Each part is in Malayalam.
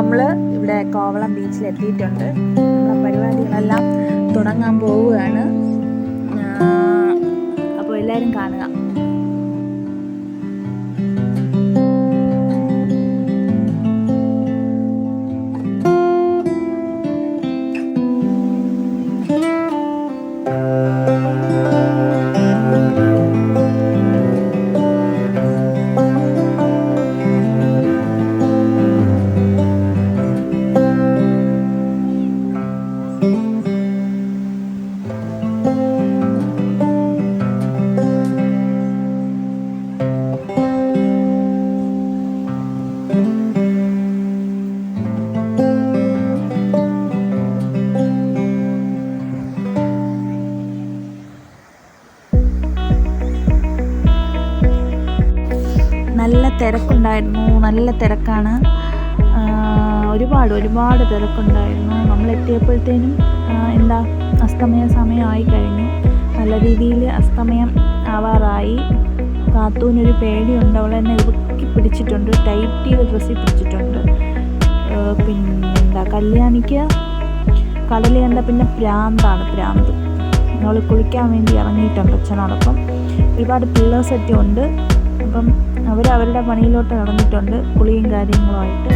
നമ്മൾ ഇവിടെ കോവളം ബീച്ചിൽ എത്തിയിട്ടുണ്ട്. നമ്മളെ പരിപാടികളെല്ലാം തുടങ്ങാൻ പോവുകയാണ്. അപ്പോൾ എല്ലാവരും കാണുക. നല്ല തിരക്കുണ്ടായിരുന്നു, നല്ല തിരക്കാണ്. ഒരുപാട് തിരക്കുണ്ടായിരുന്നു. നമ്മൾ എത്തിയപ്പോഴത്തേനും അസ്തമയ സമയമായി കഴിഞ്ഞു. നല്ല രീതിയിൽ അസ്തമയം ആവാറായി. കാത്തൂനൊരു പേടിയുണ്ട്, അവളെന്നെ ഇറുക്കി പിടിച്ചിട്ടുണ്ട്, ടൈറ്റ് ചെയ്ത് ഡ്രസ്സിൽ പിടിച്ചിട്ടുണ്ട്. കല്യാണിക്ക് കടൽ കണ്ട പിന്നെ ഭ്രാന്ത്. അവൾ കുളിക്കാൻ വേണ്ടി ഇറങ്ങിയിട്ടുണ്ട് അച്ഛനോടൊപ്പം. ഒരുപാട് പിള്ളേഴ്സൊക്കെ ഉണ്ട്. അപ്പം അവരവരുടെ പണിയിലോട്ട് നടന്നിട്ടുണ്ട്, കുളിയും കാര്യങ്ങളുമായിട്ട്.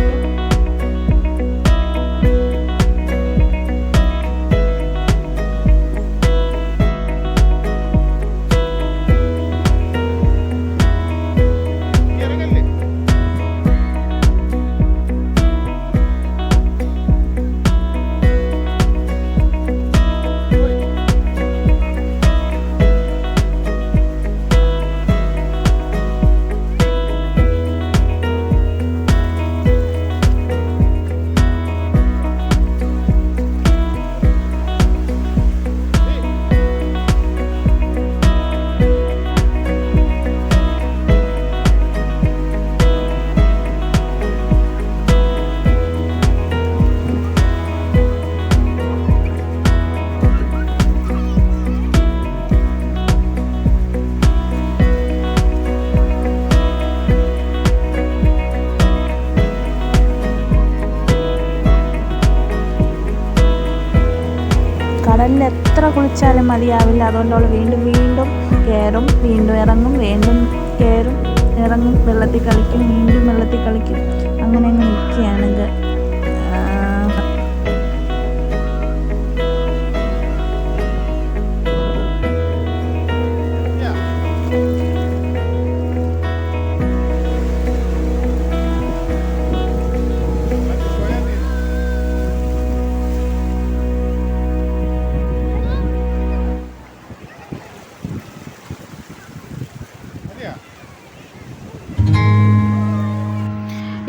കടലിൽ എത്ര കുളിച്ചാലും മതിയാവില്ല. അതുകൊണ്ട് അവൾ വീണ്ടും കയറും, വീണ്ടും ഇറങ്ങും, വീണ്ടും കയറും, ഇറങ്ങും, വെള്ളത്തിൽ കളിക്കും, വീണ്ടും വെള്ളത്തിൽ കളിക്കും. അങ്ങനെ നിൽക്കുകയാണെങ്കിൽ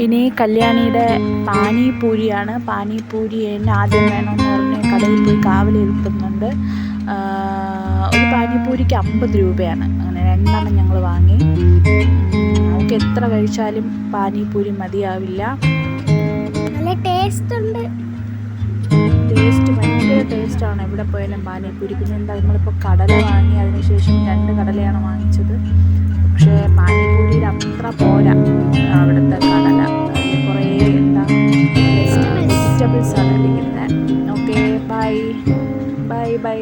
ഇനി കല്യാണിയുടെ പാനിപൂരിയാണ്. പാനിപൂരി ആദ്യം വേണമെന്ന് പറഞ്ഞ് കടയിൽ പോയി കാവലിരിക്കുന്നുണ്ട്. ഒരു പാനിപൂരിക്ക് 50 രൂപയാണ്. അങ്ങനെ 2 എണ്ണം ഞങ്ങൾ വാങ്ങി. നമുക്ക് എത്ര കഴിച്ചാലും പാനിപൂരി മതിയാവില്ല. നല്ല ടേസ്റ്റ് ഉണ്ട്. ഭയങ്കര ടേസ്റ്റാണ് എവിടെ പോയാലും പാനിപൂരി. പിന്നെ നമ്മളിപ്പോൾ കടല വാങ്ങി, അതിനുശേഷം 2 കടലയാണ് വാങ്ങിച്ചത്. പക്ഷേ പാനിപൂരിയുടെ അത്ര പോരാ അവിടുത്തെ കടല. കുറേ വെജിറ്റബിൾസാണ് ഇരിക്കുന്നത്. Okay, by.